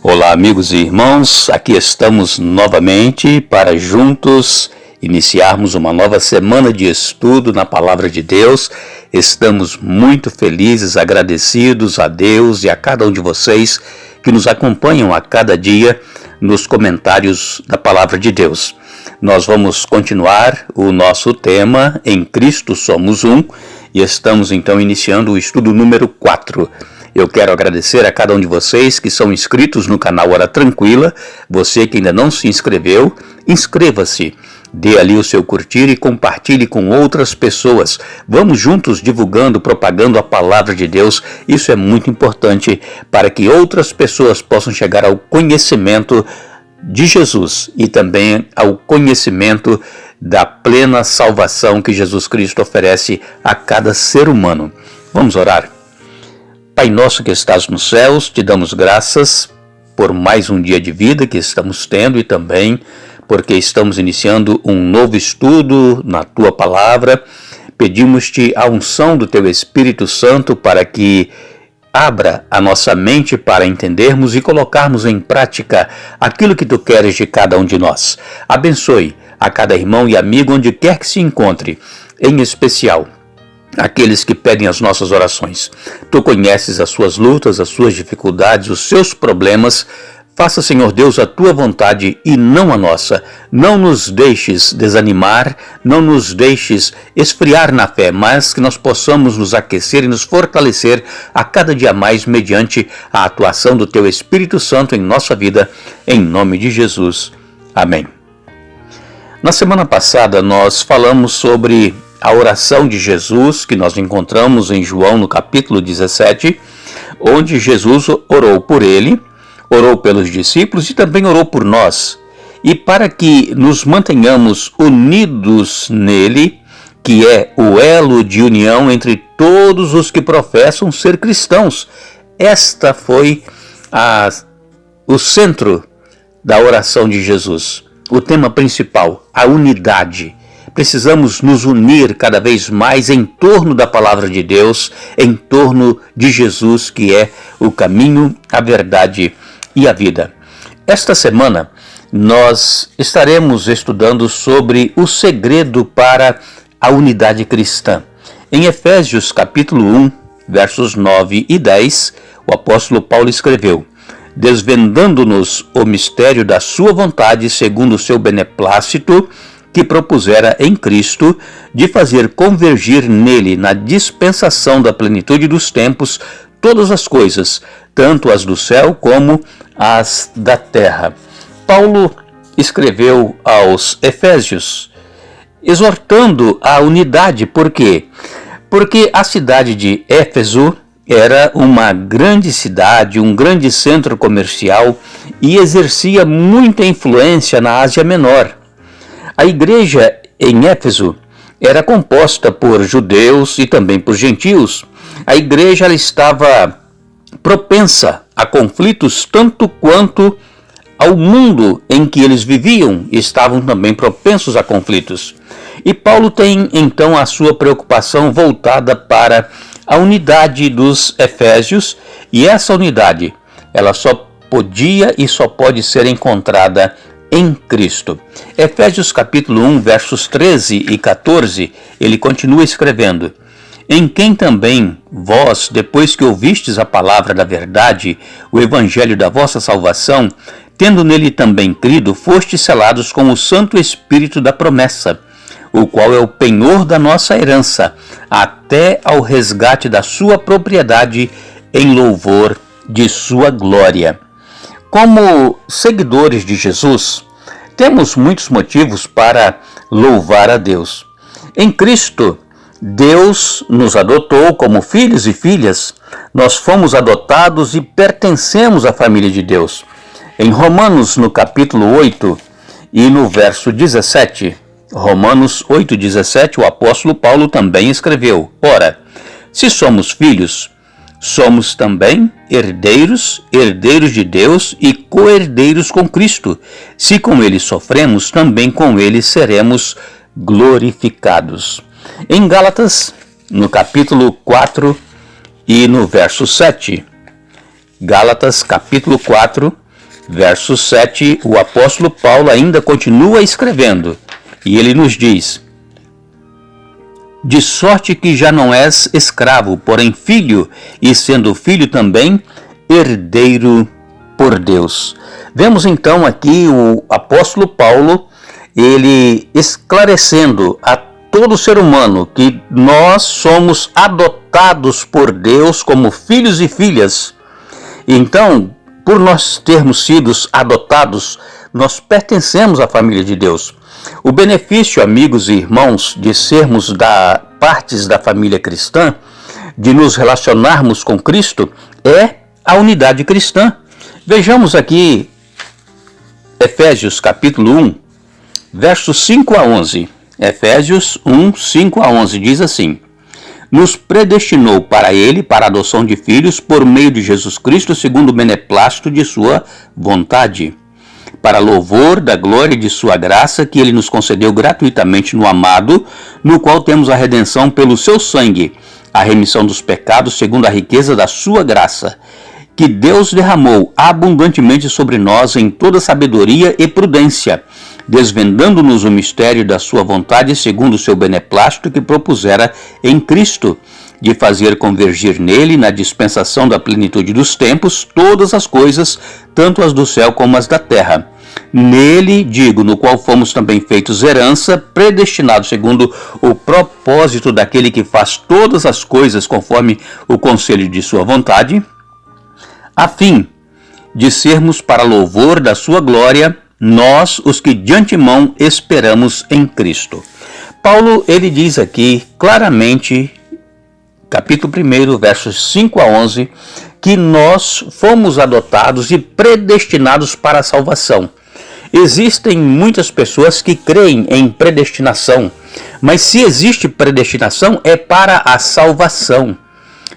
Olá, amigos e irmãos, aqui estamos novamente para juntos iniciarmos uma nova semana de estudo na Palavra de Deus. Estamos muito felizes, agradecidos a Deus e a cada um de vocês que nos acompanham a cada dia nos comentários da Palavra de Deus. Nós vamos continuar o nosso tema Em Cristo Somos Um e estamos então iniciando o estudo número 4. Eu quero agradecer a cada um de vocês que são inscritos no canal Hora Tranquila. Você que ainda não se inscreveu, inscreva-se. Dê ali o seu curtir e compartilhe com outras pessoas. Vamos juntos divulgando, propagando a palavra de Deus. Isso é muito importante para que outras pessoas possam chegar ao conhecimento de Jesus e também ao conhecimento da plena salvação que Jesus Cristo oferece a cada ser humano. Vamos orar. Pai nosso que estás nos céus, te damos graças por mais um dia de vida que estamos tendo e também porque estamos iniciando um novo estudo na Tua Palavra. Pedimos-te a unção do Teu Espírito Santo para que abra a nossa mente para entendermos e colocarmos em prática aquilo que Tu queres de cada um de nós. Abençoe a cada irmão e amigo onde quer que se encontre, em especial aqueles que pedem as nossas orações. Tu conheces as suas lutas, as suas dificuldades, os seus problemas. Faça, Senhor Deus, a Tua vontade e não a nossa. Não nos deixes desanimar, não nos deixes esfriar na fé, mas que nós possamos nos aquecer e nos fortalecer a cada dia mais mediante a atuação do Teu Espírito Santo em nossa vida, em nome de Jesus. Amém. Na semana passada nós falamos sobre a oração de Jesus, que nós encontramos em João no capítulo 17, onde Jesus orou por ele, orou pelos discípulos e também orou por nós. E para que nos mantenhamos unidos nele, que é o elo de união entre todos os que professam ser cristãos. Esta foi o centro da oração de Jesus. O tema principal, a unidade. Precisamos nos unir cada vez mais em torno da Palavra de Deus, em torno de Jesus, que é o caminho, a verdade e a vida. Esta semana, nós estaremos estudando sobre o segredo para a unidade cristã. Em Efésios capítulo 1, versos 9 e 10, o apóstolo Paulo escreveu: desvendando-nos o mistério da sua vontade, segundo o seu beneplácito, que propusera em Cristo, de fazer convergir nele, na dispensação da plenitude dos tempos, todas as coisas, tanto as do céu como as da terra. Paulo escreveu aos Efésios, exortando a unidade. Por quê? Porque a cidade de Éfeso era uma grande cidade, um grande centro comercial e exercia muita influência na Ásia Menor. A igreja em Éfeso era composta por judeus e também por gentios. A igreja ela estava propensa a conflitos tanto quanto ao mundo em que eles viviam, estavam também propensos a conflitos. E Paulo tem então a sua preocupação voltada para a unidade dos efésios, e essa unidade ela só podia e só pode ser encontrada em Cristo. Efésios capítulo 1, versos 13 e 14, ele continua escrevendo: em quem também vós, depois que ouvistes a palavra da verdade, o evangelho da vossa salvação, tendo nele também crido, fostes selados com o Santo Espírito da promessa, o qual é o penhor da nossa herança, até ao resgate da sua propriedade, em louvor de sua glória. Como seguidores de Jesus, temos muitos motivos para louvar a Deus. Em Cristo, Deus nos adotou como filhos e filhas. Nós fomos adotados e pertencemos à família de Deus. Em Romanos, no capítulo 8 e no verso 17, Romanos 8,17, o apóstolo Paulo também escreveu: ora, se somos filhos, somos também herdeiros, herdeiros de Deus e co-herdeiros com Cristo. Se com ele sofremos, também com ele seremos glorificados. Em Gálatas, no capítulo 4 e no verso 7, Gálatas capítulo 4 verso 7, o apóstolo Paulo ainda continua escrevendo, e ele nos diz: de sorte que já não és escravo, porém filho, e sendo filho também, herdeiro por Deus. Vemos então aqui o apóstolo Paulo, ele esclarecendo a todo ser humano que nós somos adotados por Deus como filhos e filhas. Então, por nós termos sido adotados, nós pertencemos à família de Deus. O benefício, amigos e irmãos, de sermos partes da família cristã, de nos relacionarmos com Cristo, é a unidade cristã. Vejamos aqui Efésios capítulo 1, versos 5 a 11. Efésios 1, 5 a 11 diz assim: nos predestinou para ele, para a adoção de filhos, por meio de Jesus Cristo, segundo o beneplácito de sua vontade, para louvor da glória de sua graça, que ele nos concedeu gratuitamente no amado, no qual temos a redenção pelo seu sangue, a remissão dos pecados segundo a riqueza da sua graça, que Deus derramou abundantemente sobre nós em toda sabedoria e prudência, desvendando-nos o mistério da sua vontade segundo o seu beneplácito que propusera em Cristo, de fazer convergir nele, na dispensação da plenitude dos tempos, todas as coisas, tanto as do céu como as da terra. Nele, digo, no qual fomos também feitos herança, predestinados segundo o propósito daquele que faz todas as coisas conforme o conselho de sua vontade, a fim de sermos para louvor da sua glória, nós, os que de antemão esperamos em Cristo. Paulo, ele diz aqui claramente, capítulo 1, versos 5 a 11, que nós fomos adotados e predestinados para a salvação. Existem muitas pessoas que creem em predestinação, mas se existe predestinação é para a salvação.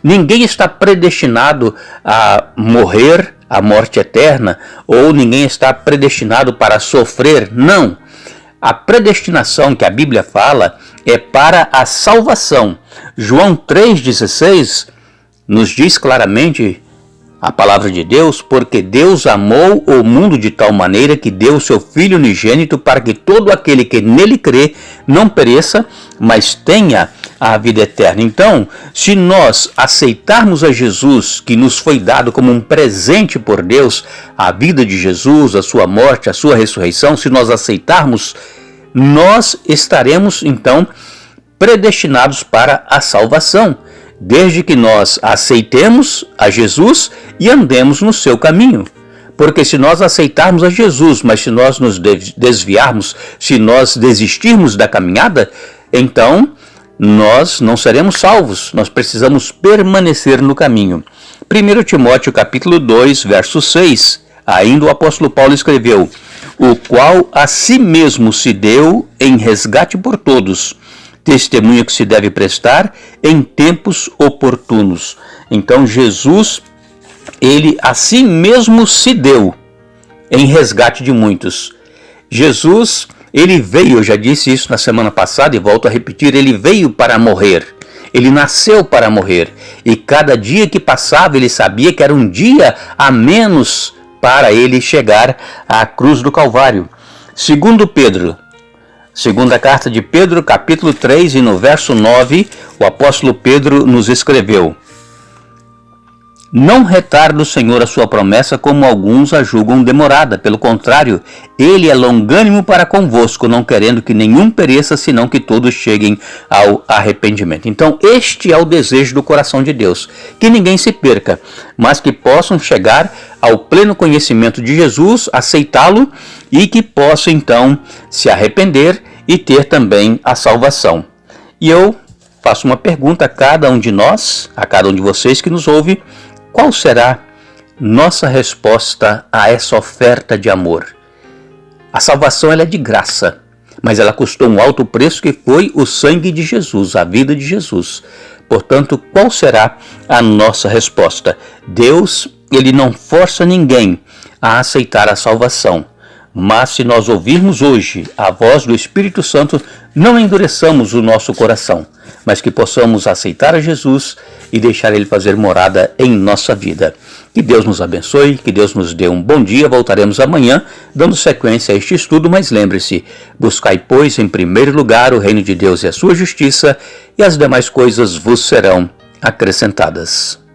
Ninguém está predestinado a morrer a morte eterna, ou ninguém está predestinado para sofrer. Não. A predestinação que a Bíblia fala é para a salvação. João 3,16 nos diz claramente a palavra de Deus: porque Deus amou o mundo de tal maneira que deu o seu Filho unigênito, para que todo aquele que nele crê não pereça, mas tenha a vida eterna. Então, se nós aceitarmos a Jesus, que nos foi dado como um presente por Deus, a vida de Jesus, a sua morte, a sua ressurreição, se nós aceitarmos, nós estaremos então predestinados para a salvação, desde que nós aceitemos a Jesus e andemos no seu caminho. Porque se nós aceitarmos a Jesus, mas se nós nos desviarmos, se nós desistirmos da caminhada, então nós não seremos salvos. Nós precisamos permanecer no caminho. 1 Timóteo capítulo 2, verso 6, ainda o apóstolo Paulo escreveu: o qual a si mesmo se deu em resgate por todos, testemunho que se deve prestar em tempos oportunos. Então Jesus, ele a si mesmo se deu em resgate de muitos. Jesus, ele veio, eu já disse isso na semana passada e volto a repetir, ele veio para morrer. Ele nasceu para morrer. E cada dia que passava, ele sabia que era um dia a menos para ele chegar à cruz do Calvário. Segundo Pedro, segunda carta de Pedro, capítulo 3, e no verso 9, o apóstolo Pedro nos escreveu: não retarda o Senhor a sua promessa, como alguns a julgam demorada. Pelo contrário, ele é longânimo para convosco, não querendo que nenhum pereça, senão que todos cheguem ao arrependimento. Então, este é o desejo do coração de Deus, que ninguém se perca, mas que possam chegar ao pleno conhecimento de Jesus, aceitá-lo e que possam então se arrepender e ter também a salvação. E eu faço uma pergunta a cada um de nós, a cada um de vocês que nos ouve: qual será nossa resposta a essa oferta de amor? A salvação, ela é de graça, mas ela custou um alto preço, que foi o sangue de Jesus, a vida de Jesus. Portanto, qual será a nossa resposta? Deus, ele não força ninguém a aceitar a salvação, mas se nós ouvirmos hoje a voz do Espírito Santo, não endureçamos o nosso coração, mas que possamos aceitar a Jesus e deixar ele fazer morada em nossa vida. Que Deus nos abençoe, que Deus nos dê um bom dia. Voltaremos amanhã dando sequência a este estudo, mas lembre-se, buscai, pois, em primeiro lugar o reino de Deus e a sua justiça, e as demais coisas vos serão acrescentadas.